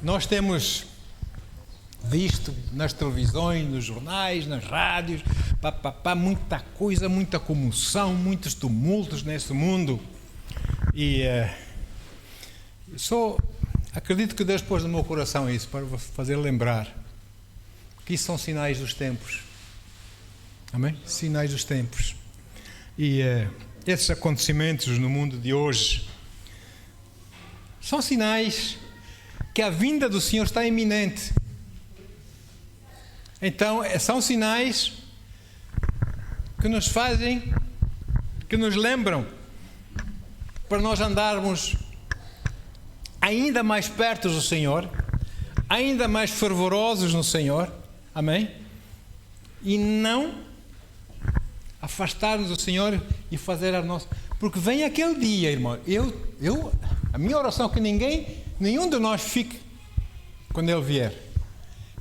Nós temos visto nas televisões, nos jornais, nas rádios, muita coisa, muita comoção, muitos tumultos nesse mundo. E só acredito que Deus pôs no meu coração isso, para fazer lembrar que isso são sinais dos tempos. Amém? Sinais dos tempos. E esses acontecimentos no mundo de hoje são sinais que a vinda do Senhor está iminente. Então, são sinais que nos fazem, que nos lembram para nós andarmos ainda mais perto do Senhor, ainda mais fervorosos no Senhor, amém? E não afastar-nos do Senhor e fazer a nossa... Porque vem aquele dia, irmão, a minha oração é que nenhum de nós fique quando Ele vier.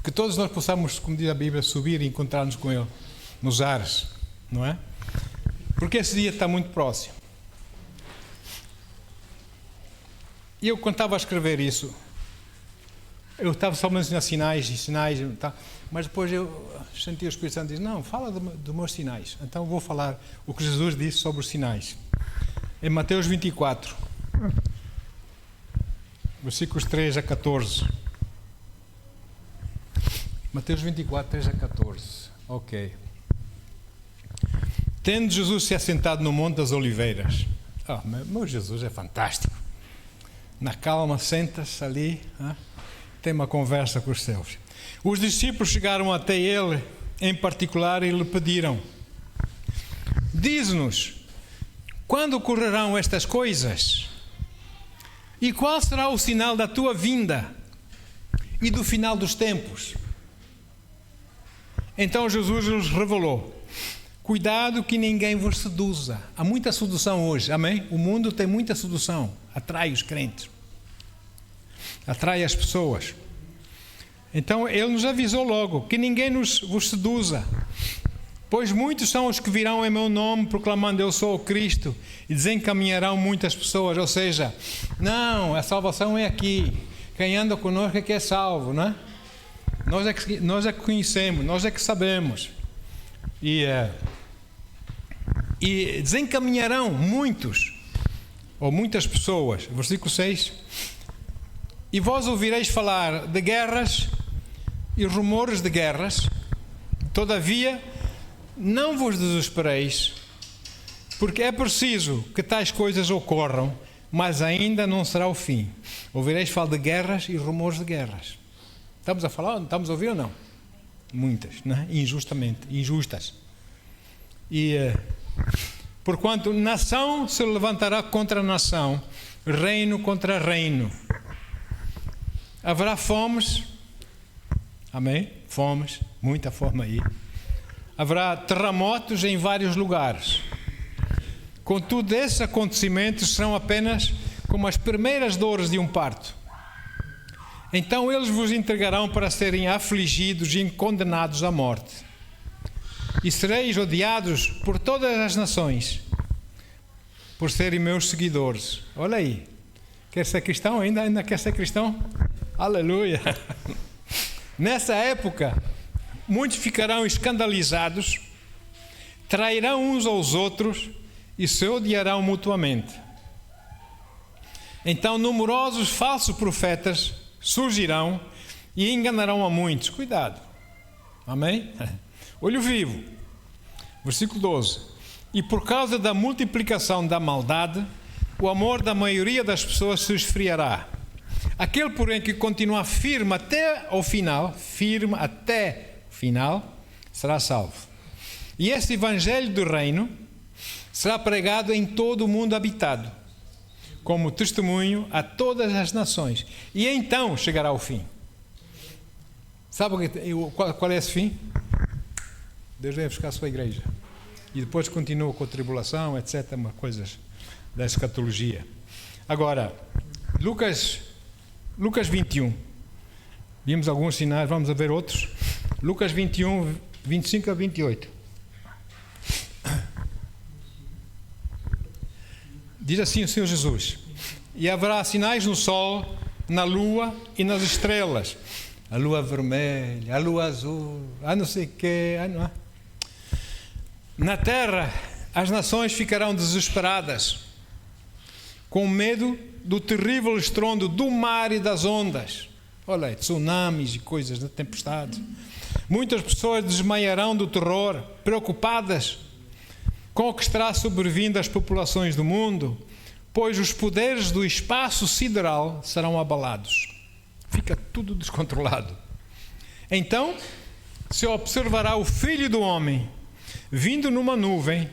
Que todos nós possamos, como diz a Bíblia, subir e encontrar-nos com Ele nos ares, não é? Porque esse dia está muito próximo. E eu, quando estava a escrever isso, eu estava só mencionando sinais, tá? Mas depois eu senti o Espírito Santo dizer, não, fala dos meus sinais. Então vou falar o que Jesus disse sobre os sinais. Em Mateus 24, versículos 3 a 14. Mateus 24, 3 a 14. Ok. Tendo Jesus se assentado no Monte das Oliveiras. Meu Jesus é fantástico. Na calma, senta-se ali, tem uma conversa com os céus. Os discípulos chegaram até ele, em particular, e lhe pediram: diz-nos, quando ocorrerão estas coisas? E qual será o sinal da tua vinda e do final dos tempos? Então Jesus nos revelou: cuidado que ninguém vos seduza. Há muita sedução hoje, amém? O mundo tem muita sedução, atrai os crentes, atrai as pessoas. Então ele nos avisou logo que ninguém vos seduza, pois muitos são os que virão em meu nome proclamando eu sou o Cristo, e desencaminharão muitas pessoas. Ou seja, não, a salvação é aqui, quem anda conosco é que é salvo, não é? Nós é que conhecemos, nós é que sabemos. E desencaminharão muitos, ou muitas pessoas. Versículo 6. E vós ouvireis falar de guerras e rumores de guerras, todavia não vos desespereis, porque é preciso que tais coisas ocorram, mas ainda não será o fim. Ouvireis falar de guerras e rumores de guerras. Estamos a falar? Estamos a ouvir ou não? Muitas, não é? Injustas. E porquanto nação se levantará contra nação, reino contra reino. Haverá fomes, amém? Fomes, muita fome aí. Haverá terremotos em vários lugares. Contudo, esses acontecimentos serão apenas como as primeiras dores de um parto. Então eles vos entregarão para serem afligidos e condenados à morte. E sereis odiados por todas as nações, por serem meus seguidores. Olha aí. Quer ser cristão? Ainda quer ser cristão? Aleluia! Nessa época, muitos ficarão escandalizados, trairão uns aos outros e se odiarão mutuamente. Então numerosos falsos profetas surgirão e enganarão a muitos. Cuidado. Amém? Olho vivo. Versículo 12. E por causa da multiplicação da maldade, o amor da maioria das pessoas se esfriará. Aquele, porém, que continuar firme até o final, será salvo. E este evangelho do reino será pregado em todo o mundo habitado, como testemunho a todas as nações. E então chegará o fim. Sabe qual é esse fim? Deus vai buscar a sua igreja. E depois continua com a tribulação, etc. Coisas da escatologia. Agora, Lucas 21. Vimos alguns sinais, vamos a ver outros. Lucas 21, 25 a 28. Diz assim o Senhor Jesus: e haverá sinais no sol, na lua e nas estrelas. A lua vermelha, a lua azul, a não sei o quê. Não é? Na terra, as nações ficarão desesperadas, com medo do terrível estrondo do mar e das ondas. Olha aí, tsunamis e coisas, de tempestades. Muitas pessoas desmaiarão do terror, preocupadas com o que estará sobrevindo às populações do mundo, pois os poderes do espaço sideral serão abalados. Fica tudo descontrolado. Então, se observará o Filho do Homem vindo numa nuvem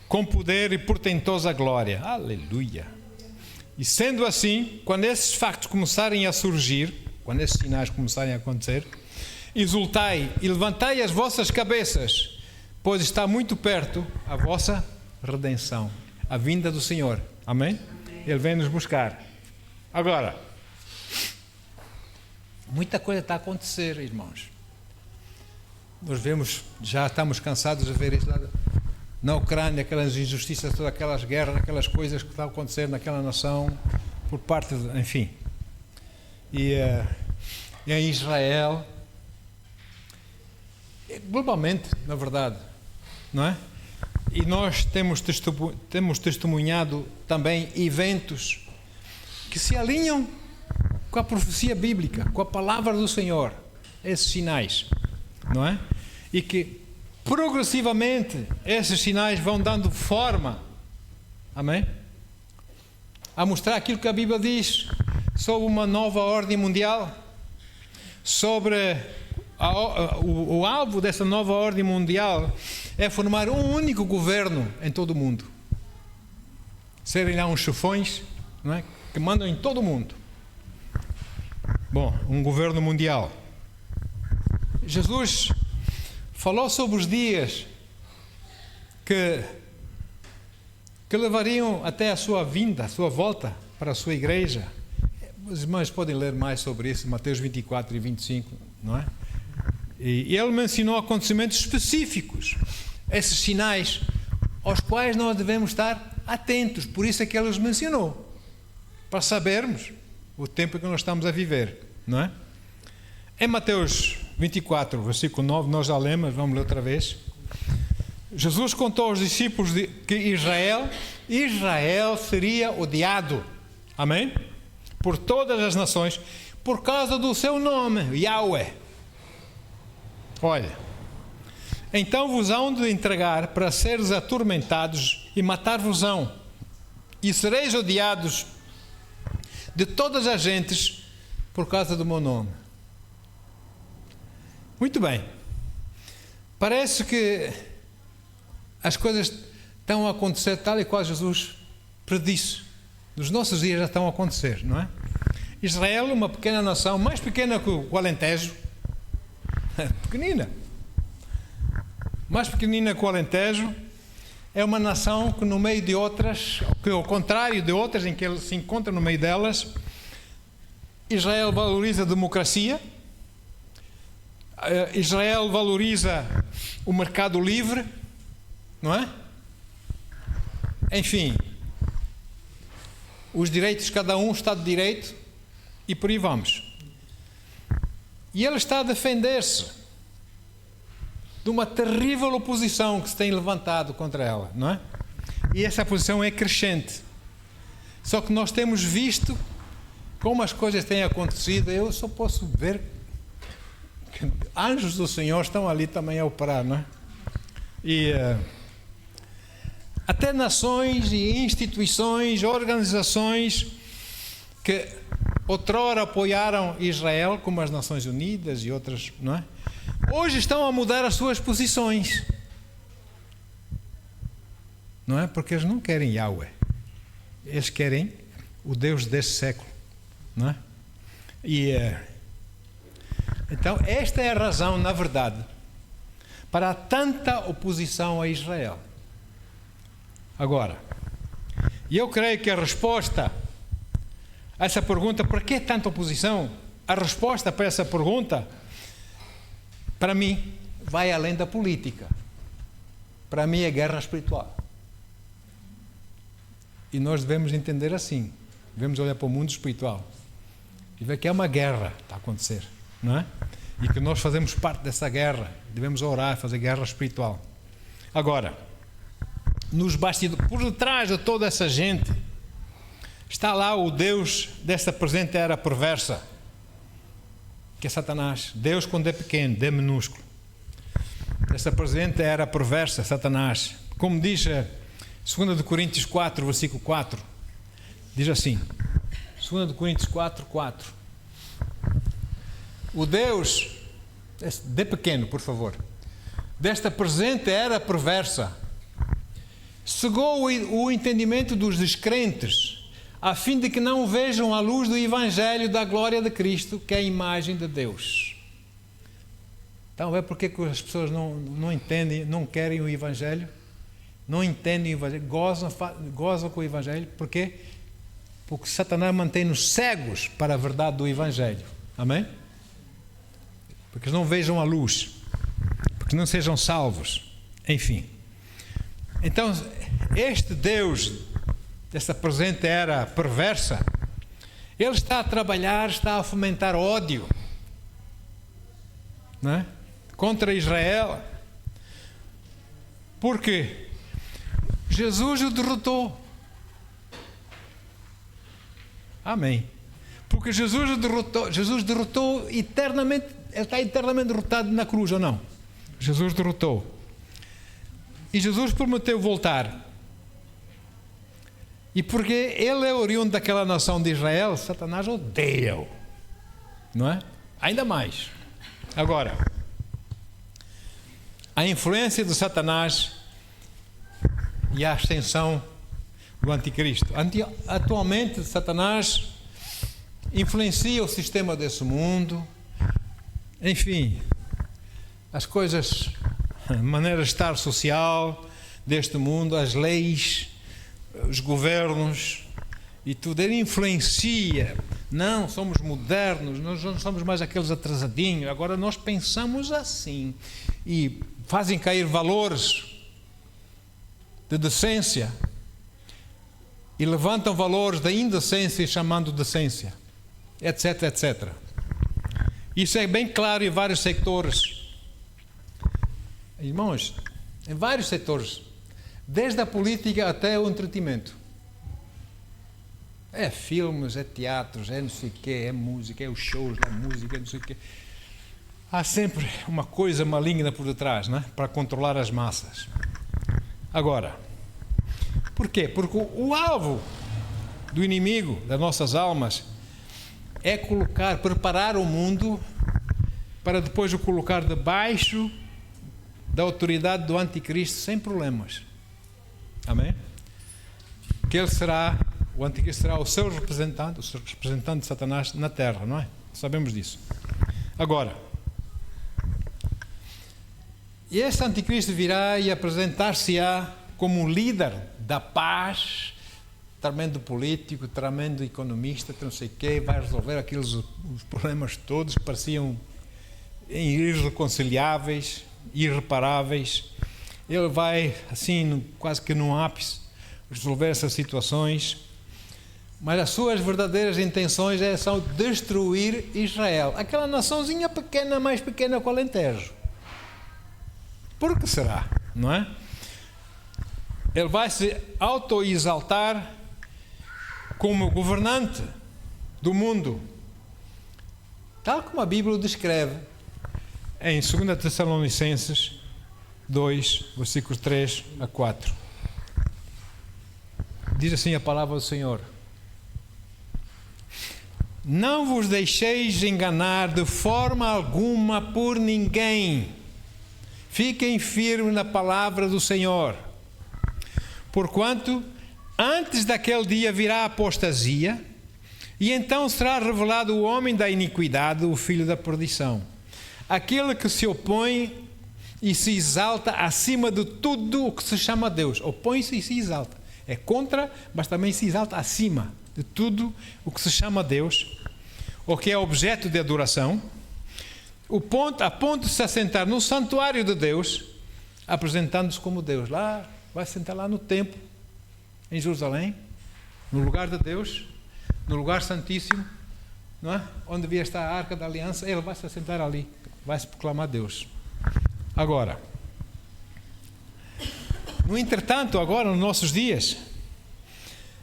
com poder e portentosa glória. Aleluia! E sendo assim, quando esses factos começarem a surgir, quando esses sinais começarem a acontecer, exultai e levantai as vossas cabeças, pois está muito perto a vossa redenção, a vinda do Senhor. Amém? Ele vem nos buscar. Agora, muita coisa está a acontecer, irmãos. Nós vemos, já estamos cansados de ver isso lá na Ucrânia, aquelas injustiças, todas aquelas guerras, aquelas coisas que estão a acontecer naquela nação, por parte, enfim. E em Israel, globalmente, na verdade, não é? E nós temos testemunhado também eventos que se alinham com a profecia bíblica, com a palavra do Senhor, esses sinais, não é? E que progressivamente esses sinais vão dando forma, amém? A mostrar aquilo que a Bíblia diz sobre uma nova ordem mundial, sobre o alvo dessa nova ordem mundial é formar um único governo em todo o mundo. Serem lá uns chefões, não é? Que mandam em todo o mundo. Bom, um governo mundial. Jesus falou sobre os dias que levariam até a sua vinda, a sua volta para a sua igreja. Os irmãos podem ler mais sobre isso, Mateus 24 e 25, não é? E ele mencionou acontecimentos específicos, esses sinais aos quais nós devemos estar atentos. Por isso é que ele os mencionou, para sabermos o tempo que nós estamos a viver, não é? Em Mateus 24, versículo 9, nós já lemos, vamos ler outra vez. Jesus contou aos discípulos que Israel seria odiado, amém? Por todas as nações, por causa do seu nome, Yahweh. Olha, então vos hão de entregar para seres atormentados e matar-vos-ão, e sereis odiados de todas as gentes por causa do meu nome. Muito bem. Parece que as coisas estão a acontecer tal e qual Jesus predisse. Nos nossos dias já estão a acontecer, não é? Israel, uma pequena nação, mais pequena que o Alentejo, pequenina, mais pequenina que o Alentejo, é uma nação que no meio de outras, que ao contrário de outras em que ele se encontra no meio delas, Israel valoriza a democracia, Israel valoriza o mercado livre, não é? Enfim, os direitos de cada um, Estado de Direito, e por aí vamos. E ele está a defender-se de uma terrível oposição que se tem levantado contra ela, não é? E essa oposição é crescente. Só que nós temos visto como as coisas têm acontecido. Eu só posso ver que anjos do Senhor estão ali também a operar, não é? E até nações e instituições, organizações que outrora apoiaram Israel, como as Nações Unidas e outras, não é? Hoje estão a mudar as suas posições, não é? Porque eles não querem Yahweh, eles querem o Deus deste século, não é? E então esta é a razão, na verdade, para tanta oposição a Israel. Agora, eu creio que a resposta a essa pergunta, por que tanta oposição? A resposta para essa pergunta, para mim, vai além da política. Para mim é guerra espiritual. E nós devemos entender assim. Devemos olhar para o mundo espiritual. e vê que é uma guerra que está a acontecer, não é? E que nós fazemos parte dessa guerra, devemos orar, fazer guerra espiritual. Agora, nos bastidores, por detrás de toda essa gente, está lá o Deus desta presente era perversa, que é Satanás. Deus quando é pequeno, D minúsculo. Esta presente era perversa, Satanás. Como diz 2 Coríntios 4, versículo 4, diz assim, 2 Coríntios 4, 4. O Deus, D pequeno, por favor, desta presente era perversa, cegou o entendimento dos descrentes, a fim de que não vejam a luz do Evangelho da glória de Cristo, que é a imagem de Deus. Então, é porque que as pessoas não entendem, não querem o Evangelho, não entendem o Evangelho, gozam com o Evangelho, porque Satanás mantém-nos cegos para a verdade do Evangelho. Amém? Porque não vejam a luz, porque não sejam salvos. Enfim. Então, este Deus desta presente era perversa, ele está a trabalhar, está a fomentar ódio, não é? Contra Israel, porque Jesus o derrotou. Amém. Porque Jesus derrotou eternamente, ele está eternamente derrotado na cruz, ou não? Jesus derrotou. E Jesus prometeu voltar. E porque ele é oriundo daquela nação de Israel, Satanás odeia-o. Não é? Ainda mais. Agora, a influência de Satanás e a ascensão do anticristo. Atualmente, Satanás influencia o sistema desse mundo. Enfim, as coisas, a maneira de estar social deste mundo, as leis, os governos e tudo, ele influencia. Não, somos modernos, nós não somos mais aqueles atrasadinhos, agora nós pensamos assim, e fazem cair valores de decência e levantam valores da indecência chamando decência, etc, etc. Isso é bem claro em vários setores, irmãos, em vários setores, desde a política até o entretenimento. É filmes, é teatros, é não sei o quê, é música, é os shows da música, é não sei o quê. Há sempre uma coisa maligna por detrás, né? Para controlar as massas. Agora, por quê? Porque o alvo do inimigo das nossas almas é preparar o mundo para depois o colocar debaixo da autoridade do anticristo sem problemas. Amém? Que o anticristo será o seu representante, o representante de Satanás na terra, não é? Sabemos disso. Agora, e esse anticristo virá e apresentar-se-á como um líder da paz, tremendo político, tremendo economista, não sei o quê, vai resolver aqueles os problemas todos que pareciam irreconciliáveis, irreparáveis. Ele vai, assim, quase que num ápice, resolver essas situações, mas as suas verdadeiras intenções são destruir Israel, aquela naçãozinha pequena, mais pequena que o Alentejo. Por que será? Não é? Ele vai se auto-exaltar como governante do mundo, tal como a Bíblia o descreve em 2 Tessalonicenses 2, versículos 3 a 4. Diz assim a palavra do Senhor: não vos deixeis enganar de forma alguma por ninguém. Fiquem firmes na palavra do Senhor. Porquanto, antes daquele dia virá a apostasia, e então será revelado o homem da iniquidade, o filho da perdição. Aquele que se opõe e se exalta acima de tudo o que se chama Deus. Opõe-se e se exalta. É contra, mas também se exalta acima de tudo o que se chama Deus, ou que é objeto de adoração, a ponto de se assentar no santuário de Deus, apresentando-se como Deus. Lá, vai sentar lá no templo, em Jerusalém, no lugar de Deus, no lugar santíssimo, não é? Onde devia estar a Arca da Aliança, ele vai se assentar ali, vai se proclamar Deus. Agora, no entretanto, agora nos nossos dias,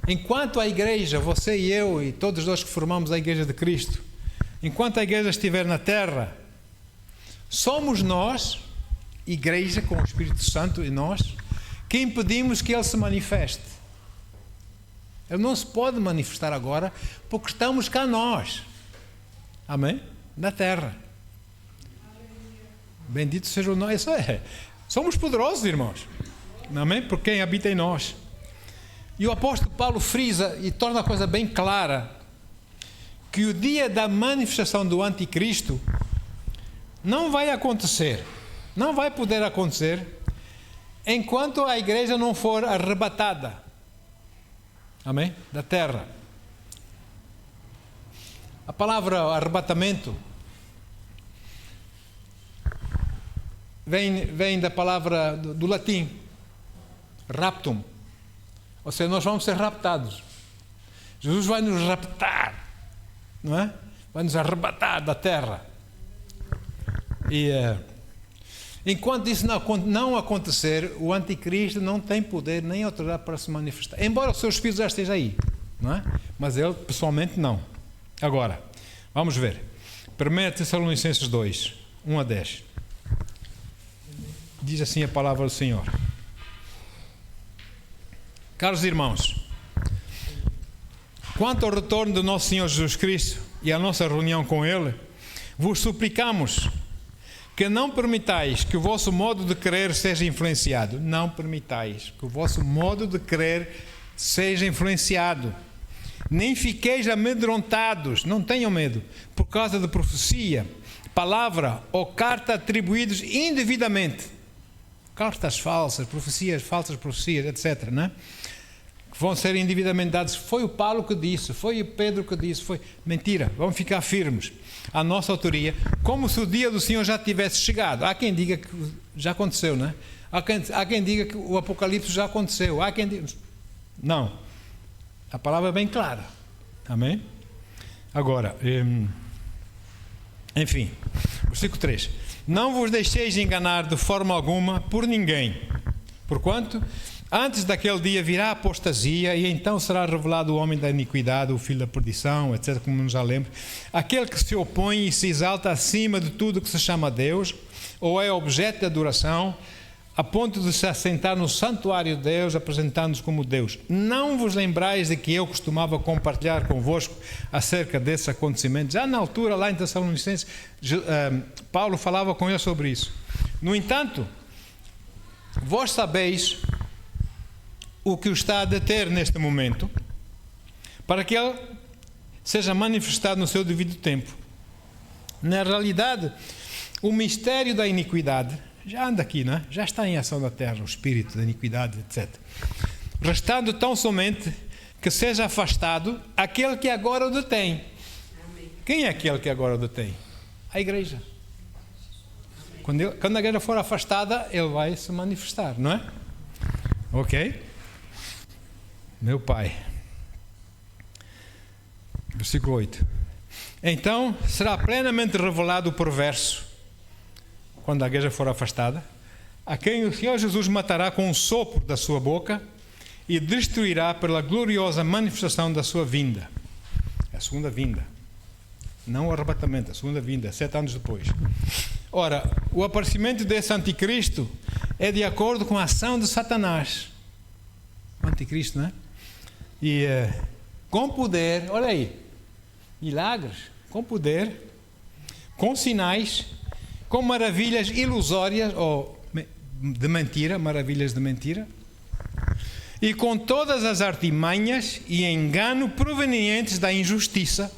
enquanto a igreja, você e eu e todos nós que formamos a igreja de Cristo, enquanto a igreja estiver na terra, somos nós, igreja com o Espírito Santo e nós, que impedimos que ele se manifeste. Ele não se pode manifestar agora porque estamos cá nós. Amém? Na terra. Bendito seja o nome. Isso é. Somos poderosos, irmãos. Amém? Por quem habita em nós. E o apóstolo Paulo frisa e torna a coisa bem clara que o dia da manifestação do anticristo não vai acontecer, não vai poder acontecer enquanto a igreja não for arrebatada. Amém? Da terra. A palavra arrebatamento vem da palavra do latim, raptum. Ou seja, nós vamos ser raptados. Jesus vai nos raptar, não é? Vai nos arrebatar da terra. E enquanto isso não acontecer, o anticristo não tem poder nem autoridade para se manifestar. Embora o seu espírito já esteja aí, não é? Mas ele pessoalmente não. Agora, vamos ver. 1 Tessalonicenses 2, 1 a 10. Diz assim a palavra do Senhor. Caros irmãos, quanto ao retorno do nosso Senhor Jesus Cristo e à nossa reunião com Ele, vos suplicamos que não permitais que o vosso modo de crer seja influenciado. Não permitais que o vosso modo de crer seja influenciado. Nem fiqueis amedrontados, não tenham medo, por causa de profecia, palavra ou carta atribuídos indevidamente. Cartas falsas, falsas profecias, etc., né? Que vão ser indevidamente dados. Foi o Paulo que disse, foi o Pedro que disse, foi mentira. Vamos ficar firmes à nossa autoria, como se o dia do Senhor já tivesse chegado. Há quem diga que já aconteceu, né? Há quem diga que o Apocalipse já aconteceu. Há quem diga... Não. A palavra é bem clara. Amém? Agora, enfim, versículo 3. Não vos deixeis enganar de forma alguma por ninguém, porquanto antes daquele dia virá a apostasia e então será revelado o homem da iniquidade, o filho da perdição, etc., como nos já lembro, aquele que se opõe e se exalta acima de tudo que se chama Deus ou é objeto de adoração, a ponto de se assentar no santuário de Deus, apresentando-nos como Deus. Não vos lembrais de que eu costumava compartilhar convosco acerca desses acontecimentos? Já na altura, lá em Tessalonicenses, Paulo falava com ele sobre isso. No entanto, vós sabeis o que o está a deter neste momento, para que ele seja manifestado no seu devido tempo. Na realidade, o mistério da iniquidade já anda aqui, não é? Já está em ação na terra, o espírito da iniquidade, etc. Restando tão somente que seja afastado aquele que agora o detém. Amém. Quem é aquele que agora o detém? A igreja. Quando a igreja for afastada, ele vai se manifestar, não é? Ok? Meu Pai. Versículo 8. Então será plenamente revelado o perverso, quando a igreja for afastada, a quem o Senhor Jesus matará com um sopro da sua boca e destruirá pela gloriosa manifestação da sua vinda. A segunda vinda. Não o arrebatamento, a segunda vinda, 7 anos depois. Ora, o aparecimento desse anticristo é de acordo com a ação de Satanás. O anticristo, não é? E com poder, olha aí, milagres, com poder, com sinais, com maravilhas ilusórias ou de mentira, maravilhas de mentira, e com todas as artimanhas e engano provenientes da injustiça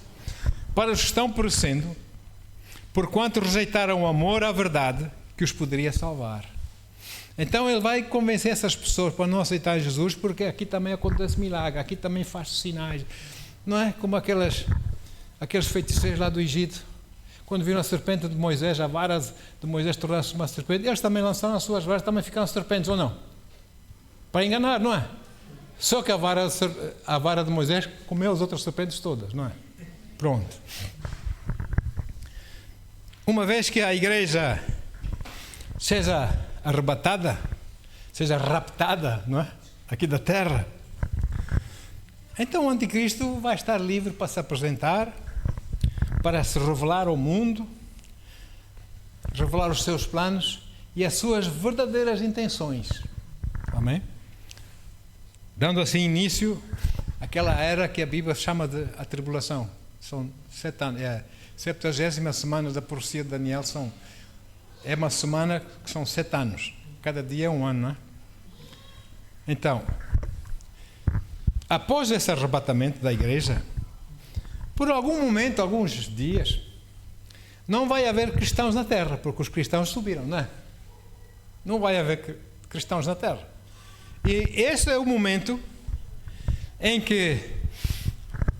para os que estão perecendo, porquanto rejeitaram o amor à verdade que os poderia salvar. Então ele vai convencer essas pessoas para não aceitar Jesus, porque aqui também acontece milagre, aqui também faz sinais, não é? Como aqueles feiticeiros lá do Egito, quando viram a serpente de Moisés, a vara de Moisés tornar-se uma serpente, eles também lançaram as suas varas, também ficaram serpentes, ou não? Para enganar, não é? Só que a vara de Moisés comeu as outras serpentes todas, não é? Pronto. Uma vez que a igreja seja arrebatada, seja raptada, não é? Aqui da terra, então o anticristo vai estar livre para se apresentar, para se revelar ao mundo, revelar os seus planos e as suas verdadeiras intenções. Amém? Dando assim início àquela era que a Bíblia chama de a tribulação. São 7 anos, é a 70ª semana da profecia de Daniel, é uma semana que são 7 anos. Cada dia é um ano, não é? Então, após esse arrebatamento da igreja, por algum momento, alguns dias, não vai haver cristãos na terra, porque os cristãos subiram, não é? Não vai haver cristãos na terra. E esse é o momento em que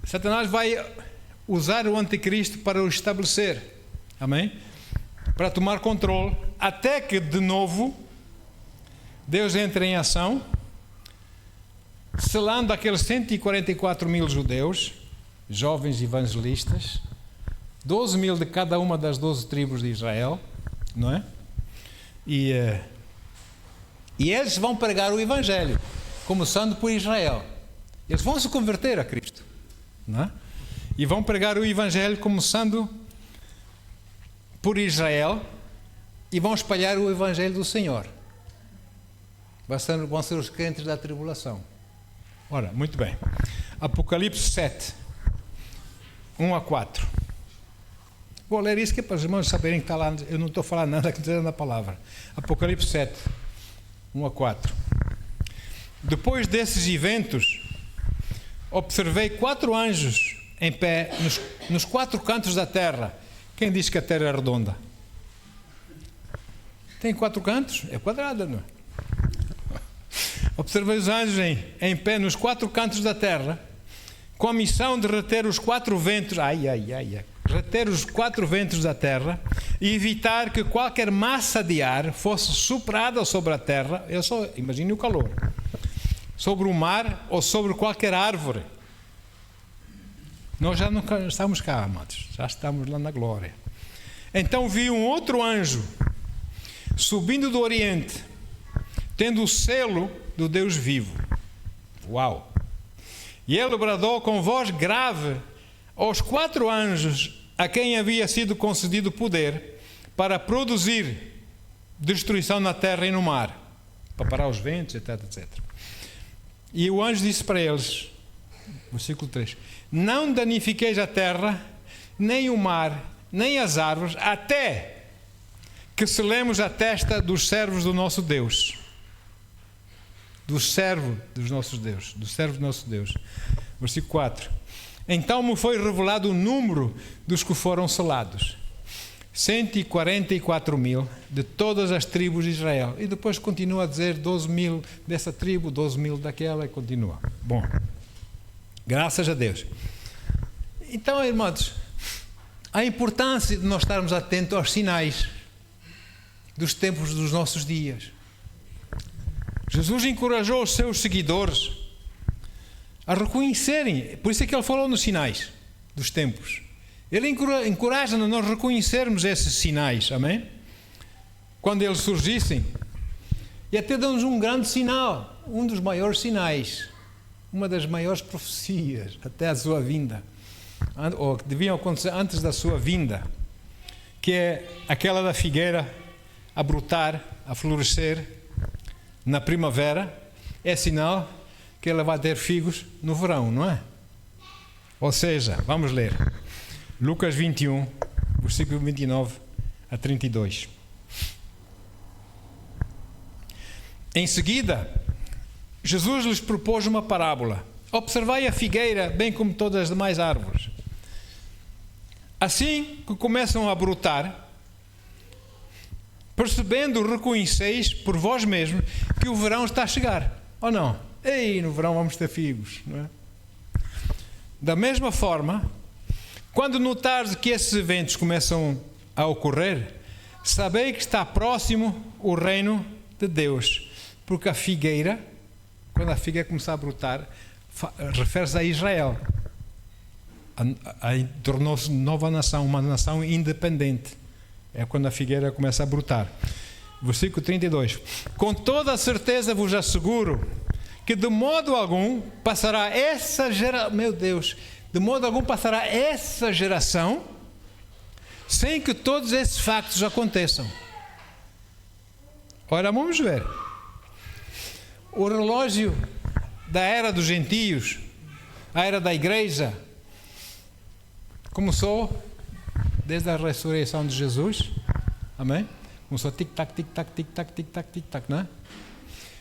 Satanás vai usar o anticristo para o estabelecer, amém? Para tomar controle, até que de novo Deus entre em ação, selando aqueles 144 mil judeus, jovens evangelistas, 12 mil de cada uma das 12 tribos de Israel, não é? E eles vão pregar o Evangelho, começando por Israel. Eles vão se converter a Cristo, não é? E vão pregar o Evangelho começando por Israel e vão espalhar o Evangelho do Senhor. Vão ser os crentes da tribulação. Ora, muito bem. Apocalipse 7, 1 a 4. Vou ler isso que é para os irmãos saberem que está lá. Eu não estou falando nada que está na palavra. Apocalipse 7, 1 a 4. Depois desses eventos, observei 4 anjos em pé nos 4 cantos da terra. Quem diz que a terra é redonda? Tem 4 cantos? É quadrada, não é? Observei os anjos em pé nos 4 cantos da terra, com a missão de reter os 4 ventos, reter os 4 ventos da terra e evitar que qualquer massa de ar fosse soprada sobre a terra. Imagine o calor, sobre o mar ou sobre qualquer árvore. Nós já não estamos cá, amados, já estamos lá na glória. Então vi um outro anjo subindo do Oriente, tendo o selo do Deus vivo. Uau! E ele bradou com voz grave aos 4 anjos a quem havia sido concedido poder para produzir destruição na terra e no mar, para parar os ventos, etc, etc. E o anjo disse para eles, versículo 3: não danifiqueis a terra, nem o mar, nem as árvores, até que selemos a testa dos servos do nosso Deus. Do servo dos nossos Deus, do servo do nosso Deus. Versículo 4. Então me foi revelado o número dos que foram selados. 144 mil de todas as tribos de Israel. E depois continua a dizer 12 mil dessa tribo, 12 mil daquela, e continua. Bom, graças a Deus. Então, irmãos, a importância de nós estarmos atentos aos sinais dos tempos dos nossos dias. Jesus encorajou os seus seguidores a reconhecerem, por isso é que ele falou nos sinais dos tempos. Ele encoraja-nos a nós reconhecermos esses sinais, amém? Quando eles surgissem, e até damos um grande sinal, um dos maiores sinais, uma das maiores profecias até a sua vinda, ou que deviam acontecer antes da sua vinda, que é aquela da figueira a brotar, a florescer na primavera, é sinal que ela vai ter figos no verão, não é? Ou seja, vamos ler Lucas 21, versículo 29 a 32. Em seguida, Jesus lhes propôs uma parábola: observai a figueira, bem como todas as demais árvores. Assim que começam a brotar, percebendo, reconheceis por vós mesmos que o verão está a chegar, ou não? Ei, no verão vamos ter figos, não é? Da mesma forma, quando notares que esses eventos começam a ocorrer, sabei que está próximo o reino de Deus, porque a figueira, quando a figueira começar a brotar, refere-se a Israel. Aí tornou-se nova nação, uma nação independente. É quando a figueira começa a brotar. Versículo 32. Com toda a certeza vos asseguro que de modo algum passará essa geração, meu Deus, de modo algum passará essa geração sem que todos esses factos aconteçam. Ora, vamos ver. O relógio da era dos gentios, a era da igreja, começou desde a ressurreição de Jesus. Amém? Começou tic-tac, tic-tac, tic-tac, tic-tac, tic-tac, não é?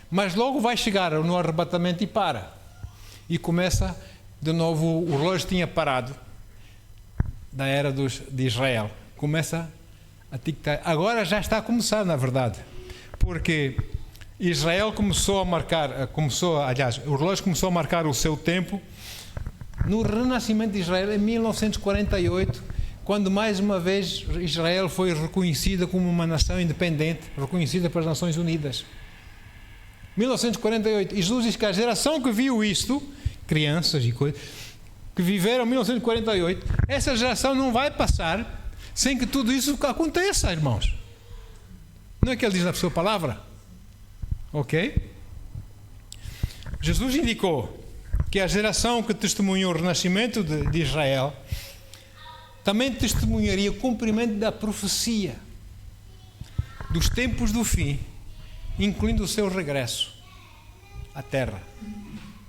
Mas logo vai chegar no arrebatamento e para. E começa de novo, o relógio tinha parado da era de Israel. Começa a tic-tac. Agora já está a começar, na verdade. Porque Israel começou a marcar, o relógio começou a marcar o seu tempo no renascimento de Israel em 1948, quando mais uma vez Israel foi reconhecida como uma nação independente, reconhecida pelas Nações Unidas. 1948. E Jesus diz que a geração que viu isto, crianças e coisas, que viveram em 1948, essa geração não vai passar sem que tudo isso aconteça, irmãos. Não é que ele diz na sua palavra? Ok? Jesus indicou que a geração que testemunhou o renascimento de Israel também testemunharia o cumprimento da profecia dos tempos do fim, incluindo o seu regresso à terra,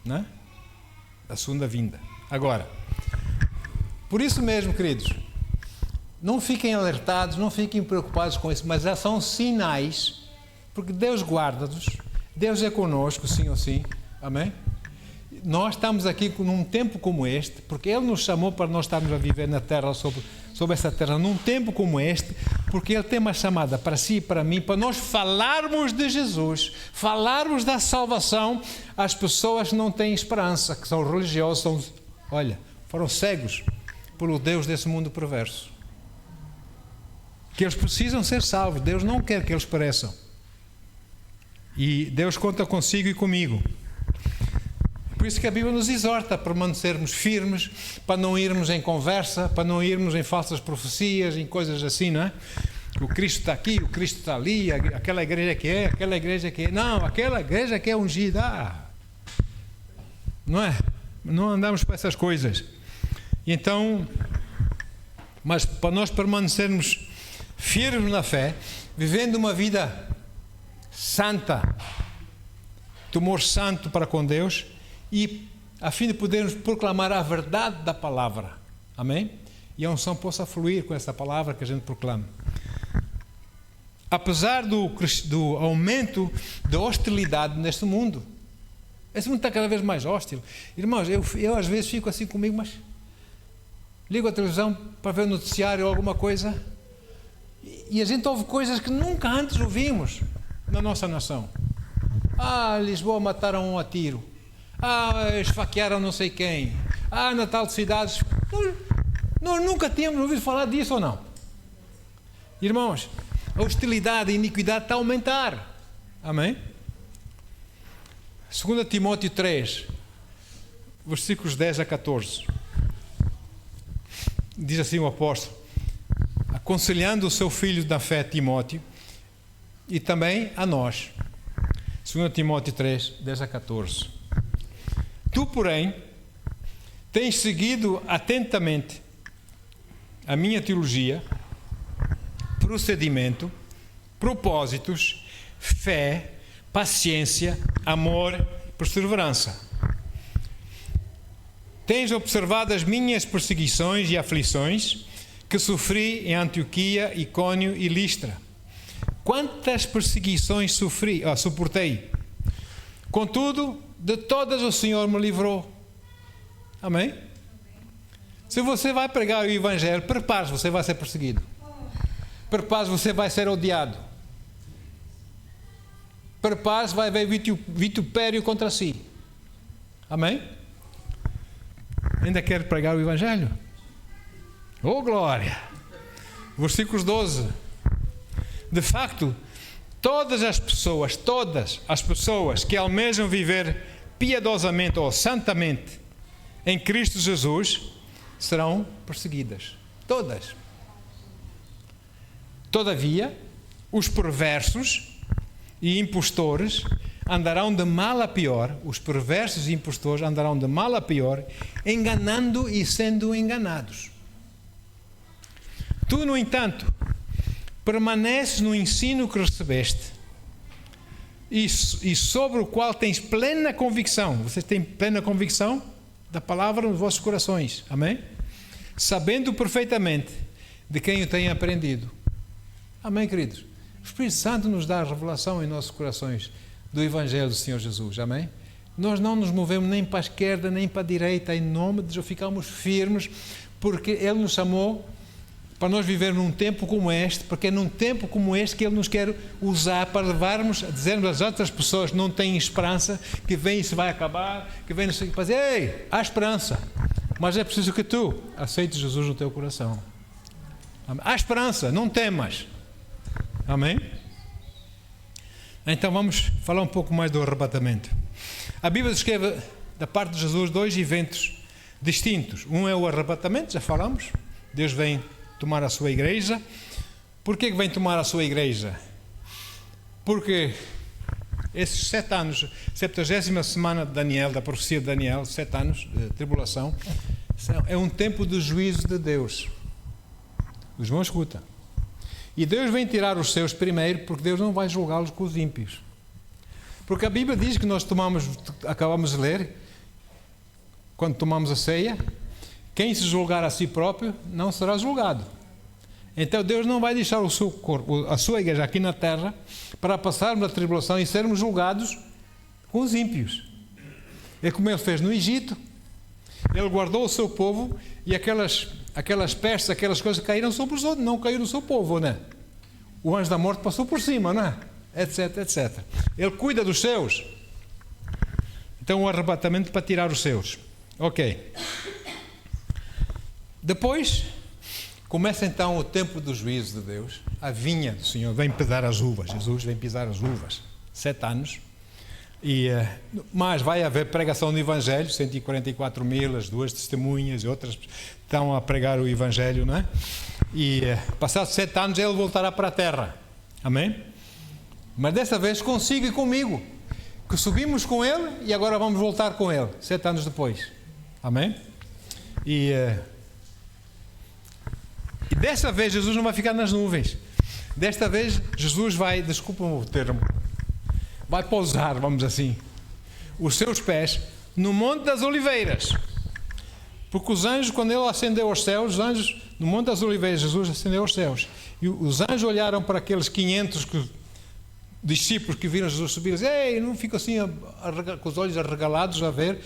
né? Da segunda vinda. Agora, por isso mesmo, queridos, não fiquem alertados, não fiquem preocupados com isso, mas já são sinais, porque Deus guarda-nos, Deus é conosco, sim ou sim, amém? Nós estamos aqui num tempo como este, porque Ele nos chamou para nós estarmos a viver na terra, sobre essa terra, num tempo como este, porque Ele tem uma chamada para si e para mim, para nós falarmos de Jesus, falarmos da salvação às pessoas que não têm esperança, que são religiosos, foram cegos pelo Deus desse mundo perverso. Que eles precisam ser salvos, Deus não quer que eles pereçam. E Deus conta consigo e comigo. Por isso que a Bíblia nos exorta a permanecermos firmes, para não irmos em conversa, para não irmos em falsas profecias, em coisas assim, não é? O Cristo está aqui, o Cristo está ali, aquela igreja que é, aquela igreja que é. Não, aquela igreja que é ungida. Não é? Não andamos para essas coisas. Então, mas para nós permanecermos firmes na fé, vivendo uma vida santa, temor santo para com Deus, e a fim de podermos proclamar a verdade da palavra, amém? E a unção possa fluir com essa palavra que a gente proclama. Apesar do aumento da hostilidade neste mundo, esse mundo está cada vez mais hostil. Irmãos, eu às vezes fico assim comigo, mas ligo a televisão para ver o noticiário ou alguma coisa, e a gente ouve coisas que nunca antes ouvimos na nossa nação. Lisboa mataram um a tiro. Esfaquearam não sei quem. Na tal cidade. Nós nunca tínhamos ouvido falar disso ou não? Irmãos, a hostilidade e a iniquidade está a aumentar. Amém? 2 Timóteo 3, versículos 10 a 14. Diz assim o apóstolo, aconselhando o seu filho da fé, Timóteo, e também a nós. 2 Timóteo 3, 10 a 14. Tu, porém, tens seguido atentamente a minha teologia, procedimento, propósitos, fé, paciência, amor, perseverança. Tens observado as minhas perseguições e aflições que sofri em Antioquia, Icônio e Listra. Quantas perseguições suportei. Contudo, de todas o Senhor me livrou. Amém? Se você vai pregar o Evangelho, prepare-se, você vai ser perseguido. Prepare-se, você vai ser odiado. Prepare-se, vai haver vitupério contra si. Amém? Ainda quer pregar o Evangelho? Oh, glória! Versículos 12. De facto, todas as pessoas que almejam viver piedosamente ou santamente em Cristo Jesus serão perseguidas. Todas. Todavia, os perversos e impostores andarão de mal a pior. Os perversos e impostores andarão de mal a pior, enganando e sendo enganados. Tu, no entanto, permaneces no ensino que recebeste e sobre o qual tens plena convicção. Vocês têm plena convicção da palavra nos vossos corações. Amém? Sabendo perfeitamente de quem o têm aprendido. Amém, queridos? O Espírito Santo nos dá a revelação em nossos corações do Evangelho do Senhor Jesus. Amém? Nós não nos movemos nem para a esquerda nem para a direita. Em nome de Deus, ficamos firmes, porque Ele nos chamou para nós vivermos num tempo como este, porque é num tempo como este que Ele nos quer usar para levarmos, a dizermos às outras pessoas que não têm esperança, que vem e se vai acabar, que vem para dizer, ei, há esperança, mas é preciso que tu aceites Jesus no teu coração. Amém? Há esperança, não temas. Amém? Então vamos falar um pouco mais do arrebatamento. A Bíblia descreve da parte de Jesus 2 eventos distintos. Um é o arrebatamento, já falamos. Deus vem tomar a sua igreja. Por que vem tomar a sua igreja? Porque esses 7 anos, 70ª semana de Daniel, da profecia de Daniel, 7 anos de tribulação, é um tempo de juízo de Deus. Os irmãos escutam. E Deus vem tirar os seus primeiro, porque Deus não vai julgá-los com os ímpios. Porque a Bíblia diz que nós acabamos de ler, quando tomamos a ceia, quem se julgar a si próprio não será julgado. Então Deus não vai deixar o seu corpo, a sua igreja aqui na terra, para passarmos a tribulação e sermos julgados com os ímpios. É como Ele fez no Egito. Ele guardou o seu povo e aquelas pestes, aquelas coisas caíram sobre os outros, não caíram no seu povo, né? O anjo da morte passou por cima, não é? Etc, etc. Ele cuida dos seus. Então o arrebatamento para tirar os seus. Ok. Depois começa então o tempo do juízo de Deus. A vinha do Senhor vem pisar as uvas. Jesus vem pisar as uvas. 7 anos. Mas vai haver pregação do Evangelho, 144.000, as 2 testemunhas e outras estão a pregar o Evangelho, não é? E passados 7 anos ele voltará para a terra. Amém? Mas dessa vez consiga comigo, que subimos com ele e agora vamos voltar com ele, 7 anos depois. Amém? E dessa vez Jesus não vai ficar nas nuvens. Desta vez Jesus vai, desculpa-me o termo, vai pousar, vamos assim, os seus pés no Monte das Oliveiras. Porque os anjos, quando ele ascendeu aos céus, os anjos, no Monte das Oliveiras, Jesus ascendeu aos céus. E os anjos olharam para aqueles 500 discípulos que viram Jesus subir e disseram, ei, não fico assim com os olhos arregalados a ver.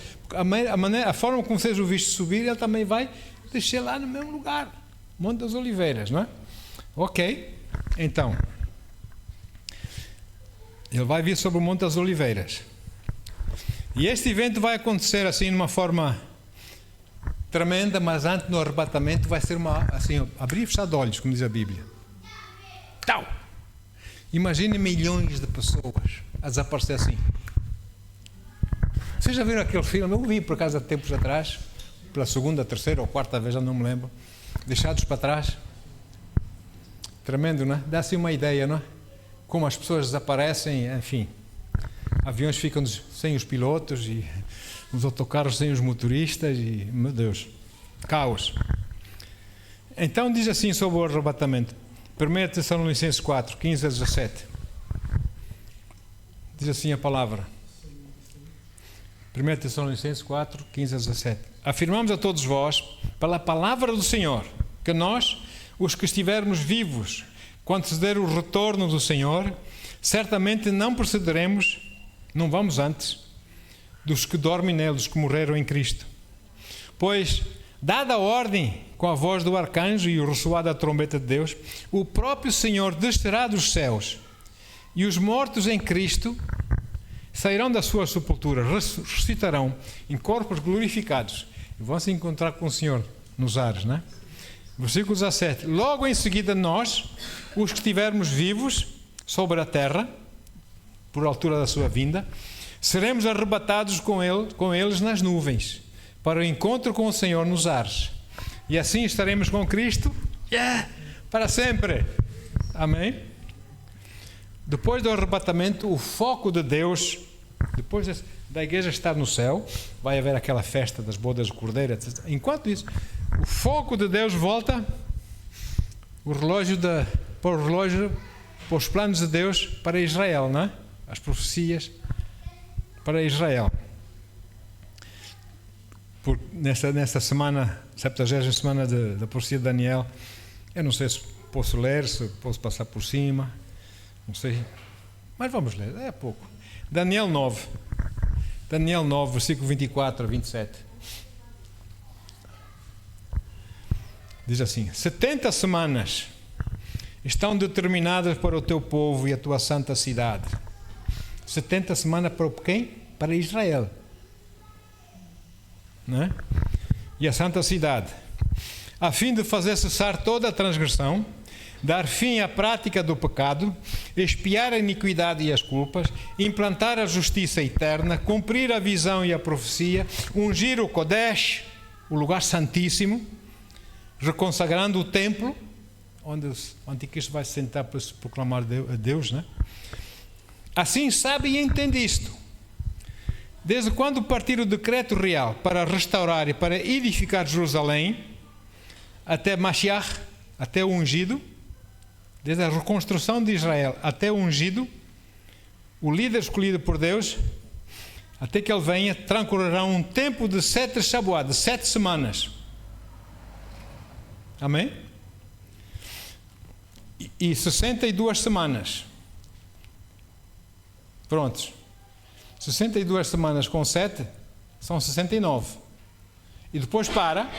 A forma como vocês o viste subir, ele também vai descer lá no mesmo lugar. Monte das Oliveiras, não é? Ok, então ele vai vir sobre o Monte das Oliveiras. E este evento vai acontecer assim de uma forma tremenda, mas antes do arrebatamento vai ser assim, abrir e fechar de olhos, como diz a Bíblia. Tal! Imagine milhões de pessoas a desaparecer assim. Vocês já viram aquele filme? Eu vi por acaso há tempos atrás, pela 2ª, 3ª ou 4ª vez, já não me lembro. Deixados para trás. Tremendo, não é? Dá assim uma ideia, não é? Como as pessoas desaparecem, enfim. Aviões ficam sem os pilotos e os autocarros sem os motoristas e, meu Deus, caos. Então diz assim sobre o arrebatamento. 1 Tessalonicenses 4, 15 a 17. Diz assim a palavra. 1 Tessalonicenses 4, 15 a 17. Afirmamos a todos vós, pela palavra do Senhor, que nós, os que estivermos vivos, quando se der o retorno do Senhor, certamente não procederemos, não vamos antes, dos que dormem nele, dos que morreram em Cristo. Pois, dada a ordem com a voz do arcanjo e o ressoar da trombeta de Deus, o próprio Senhor descerá dos céus, e os mortos em Cristo sairão da sua sepultura, ressuscitarão em corpos glorificados e vão se encontrar com o Senhor nos ares, não é? Versículo 17. Logo em seguida nós, os que estivermos vivos sobre a terra, por altura da sua vinda, seremos arrebatados com eles nas nuvens, para o encontro com o Senhor nos ares. E assim estaremos com Cristo para sempre. Amém? Depois do arrebatamento, o foco de Deus, depois da igreja estar no céu, vai haver aquela festa das bodas do Cordeiro, etc. Enquanto isso, o foco de Deus volta para os planos de Deus para Israel, não é? As profecias para Israel. Nesta semana, 70ª semana da profecia de Daniel, eu não sei se posso ler, se posso passar por cima, não sei, mas vamos ler, é pouco. Daniel 9, versículo 24 a 27. Diz assim: 70 semanas estão determinadas para o teu povo e a tua santa cidade. 70 semanas para quem? Para Israel. Não é? E a santa cidade, a fim de fazer cessar toda a transgressão, dar fim à prática do pecado, expiar a iniquidade e as culpas, implantar a justiça eterna, cumprir a visão e a profecia, ungir o Kodesh, o lugar santíssimo, reconsagrando o templo, onde o anticristo vai se sentar para se proclamar a Deus, né? Assim sabe e entende isto. Desde quando partir o decreto real para restaurar e para edificar Jerusalém, até Mashiach, até o ungido, desde a reconstrução de Israel até o ungido, o líder escolhido por Deus, até que ele venha, transcorrerá um tempo de 7 Shabuot, de 7 semanas. Amém? E 62 semanas. Prontos. 62 semanas com 7 são 69. E depois para,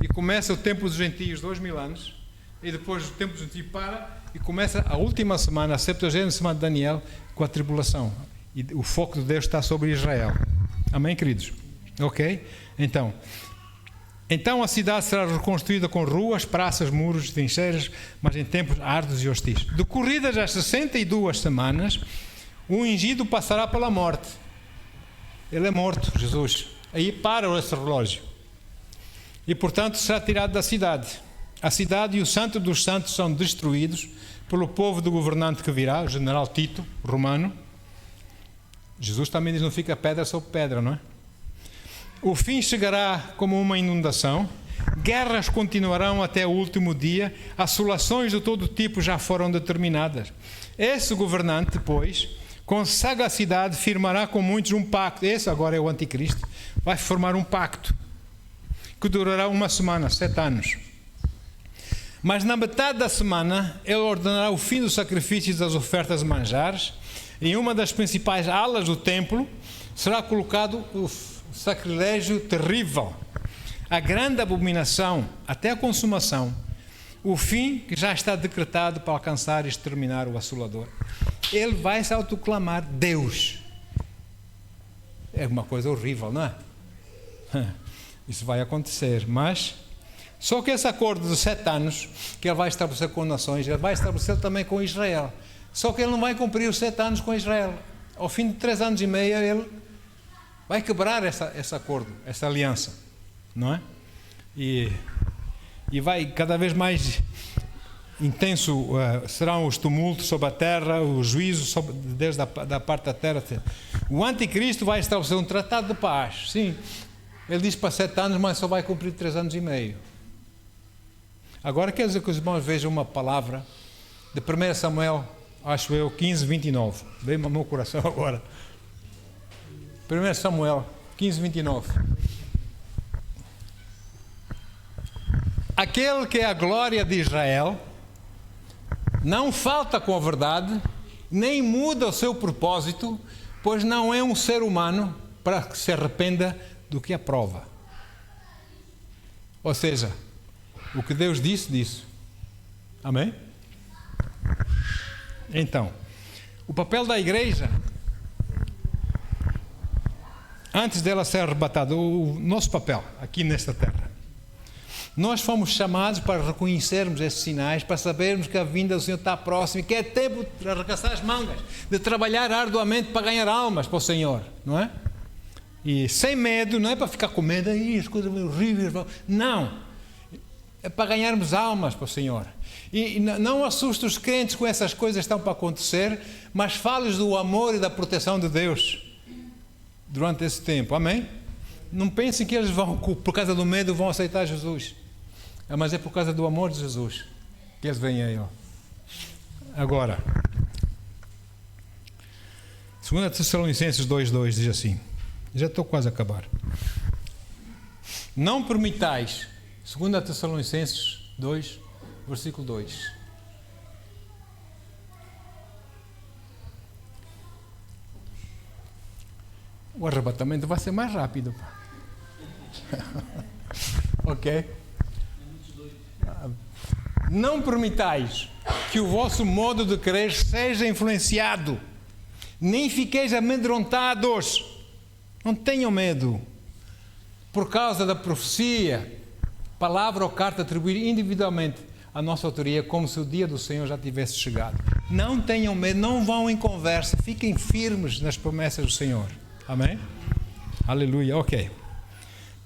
e começa o tempo dos gentios, 2000 anos, e depois o tempo dos gentios para, e começa a última semana, a 70ª semana de Daniel, com a tribulação. E o foco de Deus está sobre Israel. Amém, queridos? Ok? Então a cidade será reconstruída com ruas, praças, muros, trincheiras, mas em tempos árduos e hostis. Decorridas as 62 semanas, o ungido passará pela morte. Ele é morto, Jesus. Aí para esse relógio. E, portanto, será tirado da cidade. A cidade e o santo dos santos são destruídos pelo povo do governante que virá, o general Tito, romano. Jesus também diz: não fica pedra sobre pedra, não é? O fim chegará como uma inundação. Guerras continuarão até o último dia. Assolações de todo tipo já foram determinadas. Esse governante, pois, com sagacidade firmará com muitos um pacto. Esse agora é o anticristo. Vai formar um pacto que durará uma semana, 7 anos. Mas na metade da semana ele ordenará o fim dos sacrifícios e das ofertas de manjares. Em uma das principais alas do templo será colocado o sacrilégio terrível, a grande abominação, até a consumação, o fim que já está decretado para alcançar e exterminar o assolador. Ele vai se autoclamar Deus. É uma coisa horrível, não é? Isso vai acontecer, mas só que esse acordo de 7 anos que ele vai estabelecer com nações, ele vai estabelecer também com Israel. Só que ele não vai cumprir os 7 anos com Israel. Ao fim de 3 anos e meio ele vai quebrar esse acordo, essa aliança, não é? E vai cada vez mais intenso serão os tumultos sobre a terra, o juízo sobre Deus da parte da terra. O anticristo vai estabelecer um tratado de paz. Sim, ele diz para 7 anos, mas só vai cumprir 3 anos e meio. Agora quer dizer que os irmãos vejam uma palavra de 1 Samuel, acho eu, 15, 29. Veio no meu coração agora. 1 Samuel 15, 29. Aquele que é a glória de Israel não falta com a verdade, nem muda o seu propósito, pois não é um ser humano para que se arrependa do que aprova. Ou seja, o que Deus disse. Amém? Então, o papel da igreja, antes dela ser arrebatada, o nosso papel aqui nesta terra, nós fomos chamados para reconhecermos esses sinais, para sabermos que a vinda do Senhor está próxima e que é tempo de arregaçar as mangas, de trabalhar arduamente para ganhar almas para o Senhor, não é? E sem medo, não é para ficar com medo, as coisas horríveis. Não. é para ganharmos almas para o Senhor. E não assuste os crentes com essas coisas que estão para acontecer, mas fales do amor e da proteção de Deus durante esse tempo. Amém? Não pensem que eles vão, por causa do medo, vão aceitar Jesus. Mas é por causa do amor de Jesus que eles vêm aí. Ó. Agora, 2 Tessalonicenses 2,2 diz assim, já estou quase a acabar. Não permitais, 2 Tessalonicenses 2, versículo 2. O arrebatamento vai ser mais rápido. Ok? Não permitais que o vosso modo de crer seja influenciado, nem fiqueis amedrontados. Não tenham medo. Por causa da profecia, palavra ou carta atribuir individualmente a nossa autoria, como se o dia do Senhor já tivesse chegado. Não tenham medo, não vão em conversa, fiquem firmes nas promessas do Senhor. Amém? Aleluia, ok.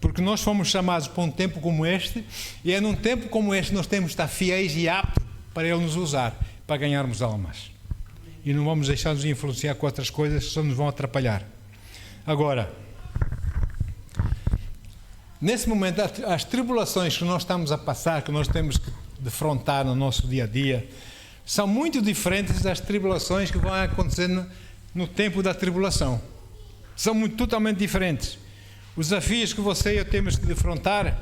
Porque nós fomos chamados para um tempo como este, e é num tempo como este nós temos de estar fiéis e aptos para Ele nos usar, para ganharmos almas. E não vamos deixar-nos influenciar com outras coisas que só nos vão atrapalhar. Agora, nesse momento, as tribulações que nós estamos a passar, que nós temos que defrontar no nosso dia a dia, são muito diferentes das tribulações que vão acontecer no tempo da tribulação. São totalmente diferentes. Os desafios que você e eu temos que defrontar,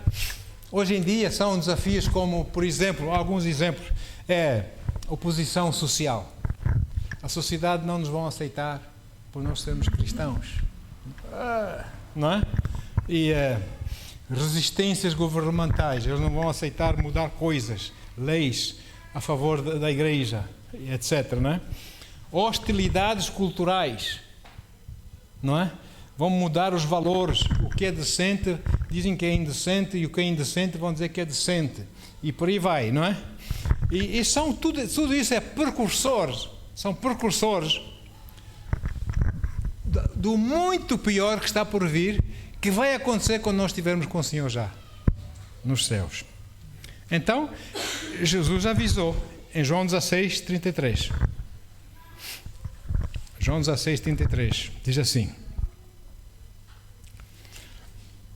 hoje em dia, são desafios como, por exemplo, alguns exemplos, oposição social. A sociedade não nos vão aceitar por nós sermos cristãos. Não é? E resistências governamentais, eles não vão aceitar mudar coisas, leis a favor da igreja, etc. Não é? Hostilidades culturais, não é? Vão mudar os valores, o que é decente dizem que é indecente, e o que é indecente vão dizer que é decente, e por aí vai, não é? E são tudo isso é precursores, são precursores do muito pior que está por vir, que vai acontecer quando nós estivermos com o Senhor já nos céus. Então, Jesus avisou em João 16, 33. João 16, 33 diz assim: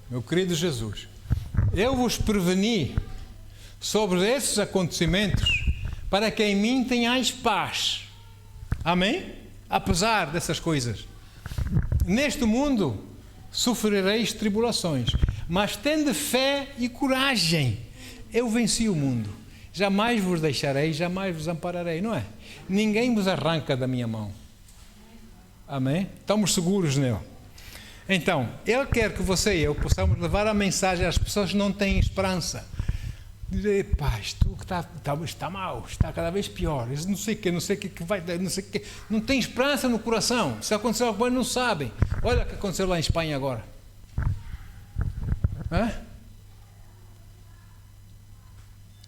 meu querido Jesus, eu vos preveni sobre esses acontecimentos para que em mim tenhais paz. Amém? Apesar dessas coisas, neste mundo sofrereis tribulações, mas tende fé e coragem. Eu venci o mundo. Jamais vos deixarei, jamais vos ampararei, não é? Ninguém vos arranca da minha mão. Amém? Estamos seguros nele. Então, Ele quer que você e eu possamos levar a mensagem às pessoas que não têm esperança. Dizer, pá, isto está mal, está cada vez pior. Isso não sei o que vai dar, não sei o que. Não tem esperança no coração. Se aconteceu alguma coisa, não sabem. Olha o que aconteceu lá em Espanha agora.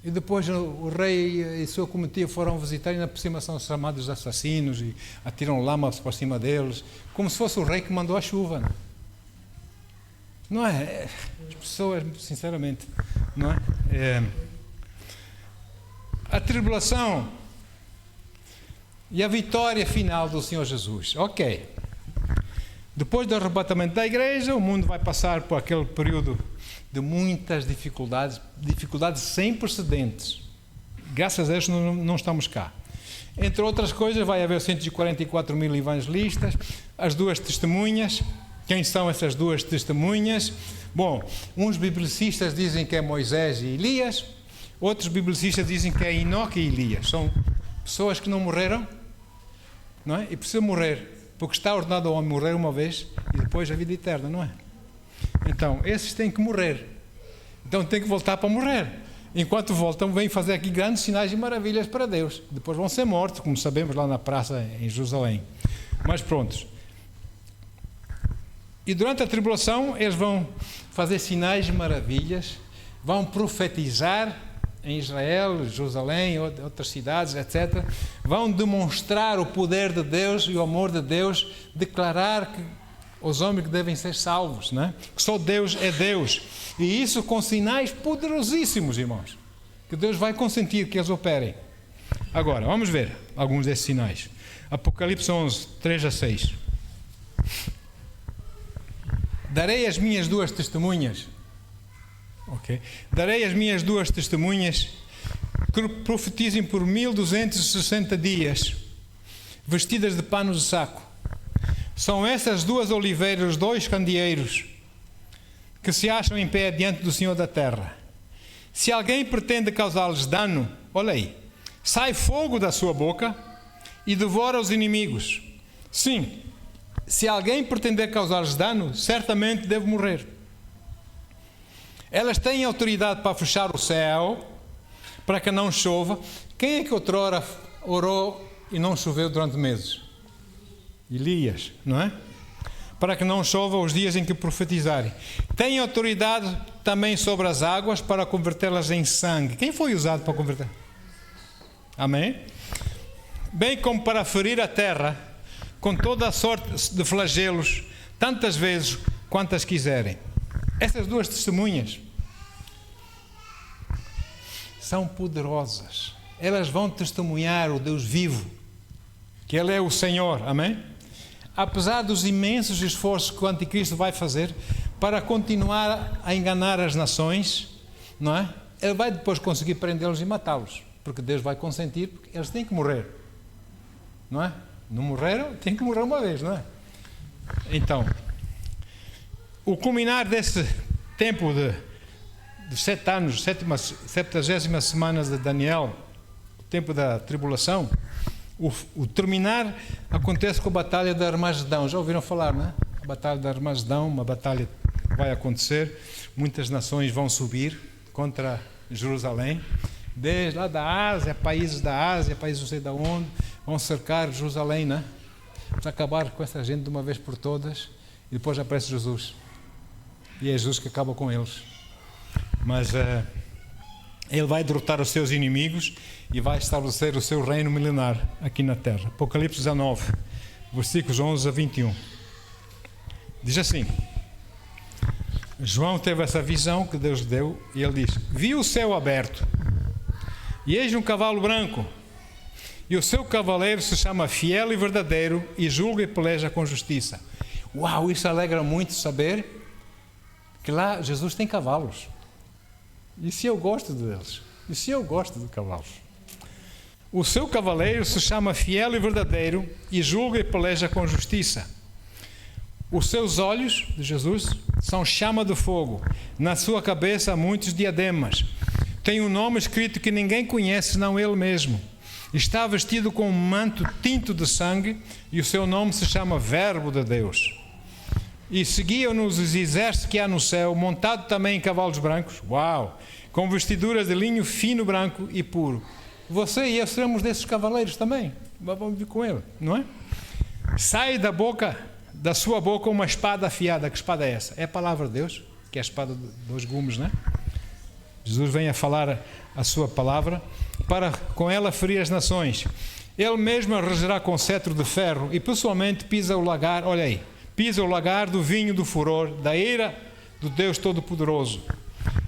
E depois o rei e sua comitiva foram visitar, e ainda por cima são chamados assassinos e atiram lamas para cima deles, como se fosse o rei que mandou a chuva. Não é? As pessoas, sinceramente, não é? A tribulação e a vitória final do Senhor Jesus. Ok. Depois do arrebatamento da igreja, o mundo vai passar por aquele período de muitas dificuldades sem precedentes. Graças a Deus não estamos cá. Entre outras coisas, vai haver 144 mil evangelistas, as duas testemunhas. Quem são essas duas testemunhas? Bom, uns biblicistas dizem que é Moisés e Elias, outros biblicistas dizem que é Enoque e Elias. São pessoas que não morreram, não é? E precisam morrer, porque está ordenado ao homem morrer uma vez e depois a vida eterna, não é? Então, esses têm que morrer. Então, têm que voltar para morrer. Enquanto voltam, vêm fazer aqui grandes sinais e maravilhas para Deus. Depois vão ser mortos, como sabemos, lá na praça em Jerusalém. Mas prontos. E durante a tribulação, eles vão fazer sinais e maravilhas, vão profetizar em Israel, Jerusalém, outras cidades, etc. Vão demonstrar o poder de Deus e o amor de Deus, declarar que os homens que devem ser salvos, né? Que só Deus é Deus. E isso com sinais poderosíssimos, irmãos, que Deus vai consentir que eles operem. Agora, vamos ver alguns desses sinais. Apocalipse 11, 3-6. Darei as minhas duas testemunhas. Ok? Darei as minhas duas testemunhas que profetizem por 1260 dias, vestidas de panos de saco. São essas duas oliveiras, os dois candeeiros, que se acham em pé diante do Senhor da terra. Se alguém pretende causar-lhes dano, olha aí, sai fogo da sua boca e devora os inimigos. Sim, se alguém pretender causar-lhes dano, certamente deve morrer. Elas têm autoridade para fechar o céu, para que não chova. Quem é que outrora orou e não choveu durante meses? Elias, não é? Para que não chova os dias em que profetizarem. Tem autoridade também sobre as águas para convertê-las em sangue. Quem foi usado para converter? Amém? Bem como para ferir a terra com toda a sorte de flagelos, tantas vezes quantas quiserem. Essas duas testemunhas são poderosas. Elas vão testemunhar o Deus vivo, que Ele é o Senhor. Amém? Apesar dos imensos esforços que o anticristo vai fazer para continuar a enganar as nações, não é? Ele vai depois conseguir prendê-los e matá-los, porque Deus vai consentir, porque eles têm que morrer, não é? Não morreram, têm que morrer uma vez, não é? Então, o culminar desse tempo de 7 anos, 70ª semana de Daniel, o tempo da tribulação, o terminar acontece com a Batalha de Armagedão. Já ouviram falar, não é? A Batalha de Armagedão, uma batalha vai acontecer, muitas nações vão subir contra Jerusalém, desde lá da Ásia, países da Ásia, países não sei de onde, vão cercar Jerusalém, né? Para acabar com essa gente de uma vez por todas, e depois aparece Jesus, e é Jesus que acaba com eles. Mas Ele vai derrotar os seus inimigos e vai estabelecer o seu reino milenar aqui na terra. Apocalipse 19, versículos 11-21. Diz assim: João teve essa visão que Deus deu e ele diz: vi o céu aberto e eis um cavalo branco, e o seu cavaleiro se chama Fiel e Verdadeiro e julga e peleja com justiça. Uau, isso alegra muito saber que lá Jesus tem cavalos. E se eu gosto deles? E se eu gosto de cavalos? O seu cavaleiro se chama Fiel e Verdadeiro e julga e peleja com justiça. Os seus olhos, de Jesus, são chama de fogo. Na sua cabeça há muitos diademas. Tem um nome escrito que ninguém conhece, senão ele mesmo. Está vestido com um manto tinto de sangue e o seu nome se chama Verbo de Deus. E seguiam-nos os exércitos que há no céu, montado também em cavalos brancos, uau, com vestiduras de linho fino, branco e puro. Você e eu seremos desses cavaleiros também. Vamos vir com ele, não é? Sai da sua boca uma espada afiada. Que espada é essa? É a palavra de Deus, que é a espada de 2 gumes, não é? Jesus vem a falar a sua palavra para com ela ferir as nações. Ele mesmo a regerá com cetro de ferro e pessoalmente pisa o lagar, olha aí, pisa o lagar do vinho do furor, da ira do Deus Todo-Poderoso.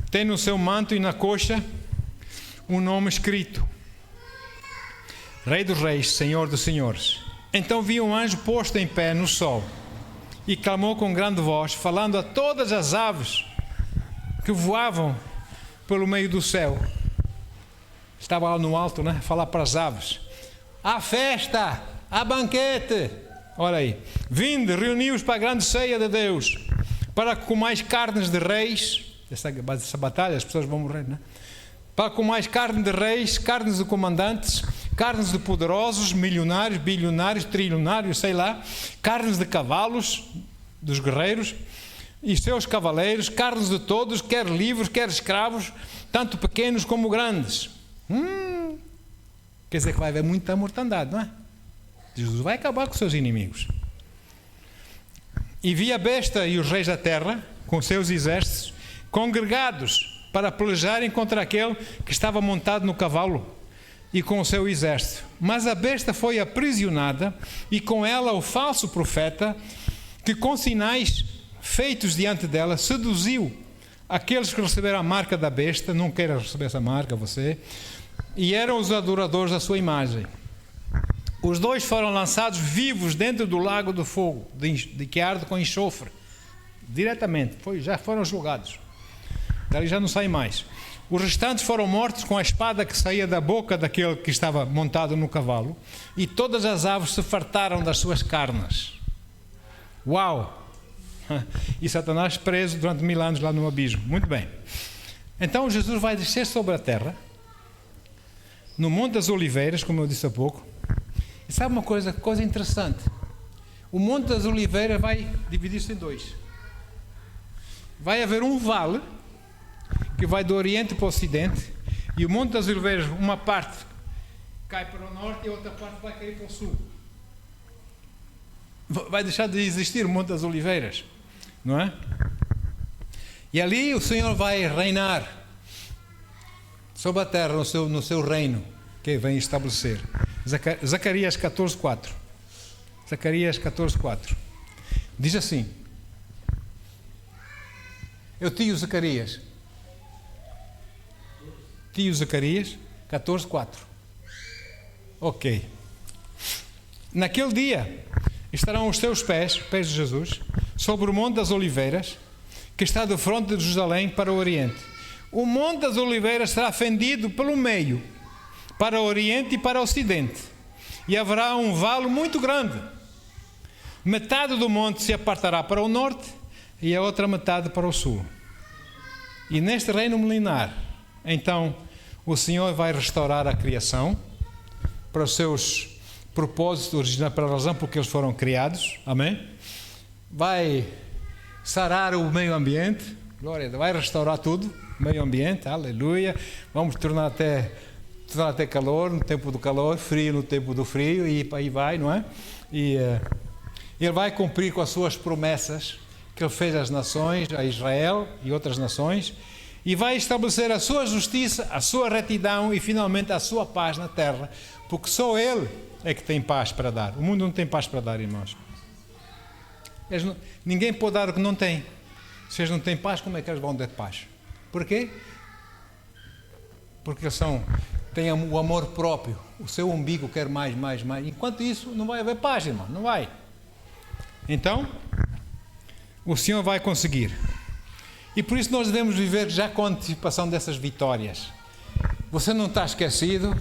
Tem no seu manto e na coxa um nome escrito: Rei dos Reis, Senhor dos Senhores. Então vi um anjo posto em pé no sol e clamou com grande voz, falando a todas as aves que voavam pelo meio do céu. Estava lá no alto, né? Falar para as aves: há festa, há banquete. Olha aí, vinde, reuni-vos para a grande ceia de Deus, para que comais carnes de reis. Essa batalha as pessoas vão morrer, né? Para comais carne de reis, carnes de comandantes, carnes de poderosos, milionários, bilionários, trilionários, sei lá, carnes de cavalos, dos guerreiros e seus cavaleiros, carnes de todos, quer livres, quer escravos, tanto pequenos como grandes. Quer dizer que vai haver muita mortandade, não é? Jesus vai acabar com os seus inimigos. E vi a besta e os reis da terra, com seus exércitos, congregados para pelejarem contra aquele que estava montado no cavalo e com o seu exército. Mas a besta foi aprisionada e com ela o falso profeta que com sinais feitos diante dela, seduziu aqueles que receberam a marca da besta, não queira receber essa marca você, e eram os adoradores da sua imagem. Os dois foram lançados vivos dentro do lago do fogo, de que arde com enxofre, diretamente, já foram julgados, dali já não saem mais. Os restantes foram mortos com a espada que saía da boca daquele que estava montado no cavalo, e todas as aves se fartaram das suas carnes. Uau! E Satanás preso durante 1000 anos lá no abismo. Muito bem. Então Jesus vai descer sobre a terra, no Monte das Oliveiras, como eu disse há pouco. E sabe uma coisa interessante? O Monte das Oliveiras vai dividir-se em dois. Vai haver um vale que vai do Oriente para o Ocidente, e o Monte das Oliveiras, uma parte cai para o Norte e a outra parte vai cair para o Sul. Vai deixar de existir o Monte das Oliveiras, não é? E ali o Senhor vai reinar sobre a terra, no seu reino que vem estabelecer. Zacarias 14:4. Zacarias 14:4. Diz assim: Tio Zacarias 14:4. Ok. Naquele dia estarão os teus pés de Jesus, sobre o Monte das Oliveiras, que está de fronte de Jerusalém para o Oriente. O Monte das Oliveiras será fendido pelo meio, para o Oriente e para o Ocidente, e haverá um vale muito grande. Metade do monte se apartará para o norte e a outra metade para o sul. E neste reino milenar, então, o Senhor vai restaurar a criação para os seus propósitos originais, para a razão por que eles foram criados. Amém? Vai sarar o meio ambiente. Glória, vai restaurar tudo, meio ambiente. Aleluia. Vamos tornar até calor no tempo do calor, frio no tempo do frio, e aí vai, não é? E ele vai cumprir com as suas promessas que ele fez às nações, a Israel e outras nações, e vai estabelecer a sua justiça, a sua retidão e finalmente a sua paz na terra, porque só ele é que tem paz para dar. O mundo não tem paz para dar, irmãos. Ninguém pode dar o que não tem. Se eles não têm paz, como é que eles vão dar paz? Por quê? Porque eles têm o amor próprio, o seu umbigo quer mais. Enquanto isso, não vai haver paz, irmão, não vai. Então, o Senhor vai conseguir. E por isso nós devemos viver já com a antecipação dessas vitórias. Você não está esquecido,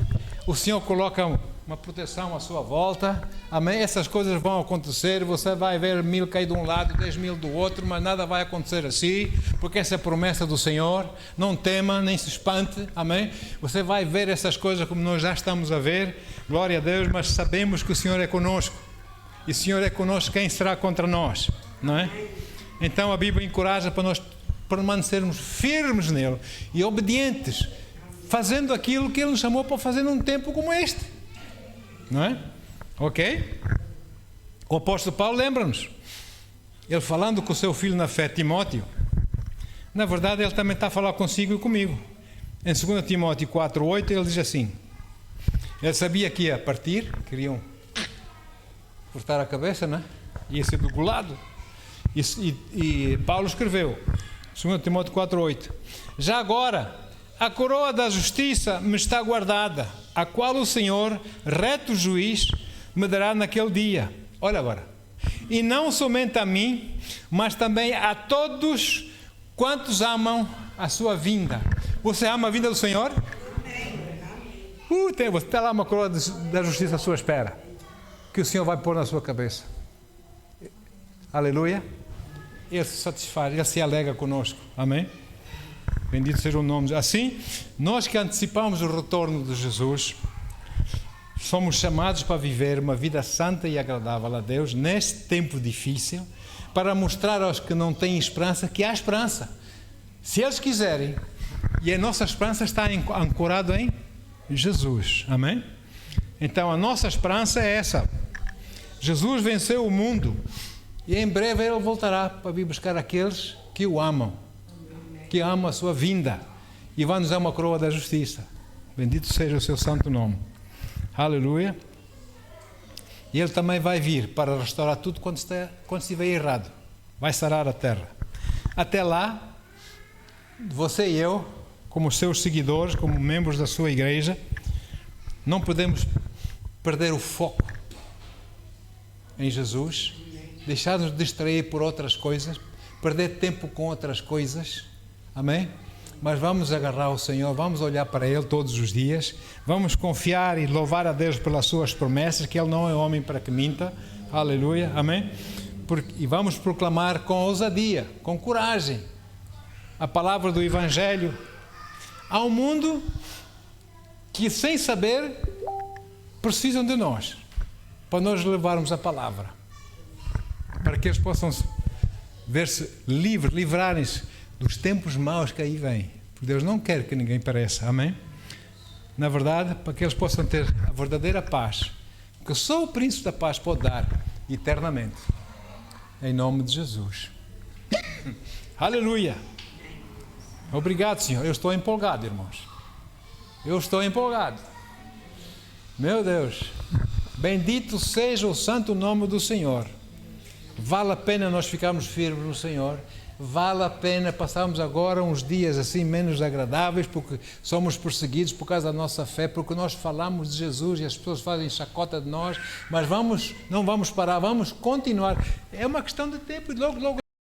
o Senhor coloca uma proteção à sua volta, amém? Essas coisas vão acontecer, você vai ver 1000 cair de um lado, 10.000 do outro, mas nada vai acontecer assim, porque essa é a promessa do Senhor. Não tema, nem se espante, amém? Você vai ver essas coisas como nós já estamos a ver, glória a Deus, mas sabemos que o Senhor é conosco, e o Senhor é conosco, quem será contra nós, não é? Então a Bíblia encoraja para nós permanecermos firmes nele e obedientes, fazendo aquilo que ele nos chamou para fazer num tempo como este, não é? Ok? O apóstolo Paulo lembra-nos, ele falando com o seu filho na fé, Timóteo. Na verdade ele também está a falar consigo e comigo. Em 2 Timóteo 4:8 ele diz assim, ele sabia que ia partir, queriam cortar a cabeça, não é? Ia ser degolado, e Paulo escreveu 2 Timóteo 4:8, já agora a coroa da justiça me está guardada, a qual o Senhor, reto juiz, me dará naquele dia. Olha agora. E não somente a mim, mas também a todos quantos amam a sua vinda. Você ama a vinda do Senhor? Você está lá uma coroa da justiça à sua espera, que o Senhor vai pôr na sua cabeça. Aleluia. Ele se satisfaz, ele se alegra conosco. Amém? Bendito seja o nome. Assim, nós que antecipamos o retorno de Jesus, somos chamados para viver uma vida santa e agradável a Deus neste tempo difícil, para mostrar aos que não têm esperança que há esperança, se eles quiserem. E a nossa esperança está ancorada em Jesus. Amém? Então a nossa esperança é essa. Jesus venceu o mundo e em breve ele voltará para vir buscar aqueles que o amam, que amam a sua vinda, e vai nos dar uma coroa da justiça. Bendito seja o seu santo nome. Aleluia. E Ele também vai vir para restaurar tudo quando estiver errado. Vai sarar a terra. Até lá, você e eu, como seus seguidores, como membros da sua igreja, não podemos perder o foco em Jesus, deixar-nos distrair por outras coisas, perder tempo com outras coisas. Amém? Mas vamos agarrar o Senhor, vamos olhar para Ele todos os dias, vamos confiar e louvar a Deus pelas suas promessas, que Ele não é homem para que minta. Aleluia, amém? E vamos proclamar com ousadia, com coragem, a palavra do Evangelho ao mundo que, sem saber, precisam de nós, para nós levarmos a palavra, para que eles possam ver-se livres, livrarem-se dos tempos maus que aí vêm. Porque Deus não quer que ninguém pereça, amém? Na verdade, para que eles possam ter a verdadeira paz, que só o Príncipe da Paz pode dar eternamente. Em nome de Jesus. Aleluia. Obrigado, Senhor. Eu estou empolgado, irmãos. Eu estou empolgado. Meu Deus. Bendito seja o santo nome do Senhor. Vale a pena nós ficarmos firmes no Senhor. Vale a pena passarmos agora uns dias assim menos agradáveis, porque somos perseguidos por causa da nossa fé, porque nós falamos de Jesus e as pessoas fazem chacota de nós, mas não vamos parar, vamos continuar. É uma questão de tempo e logo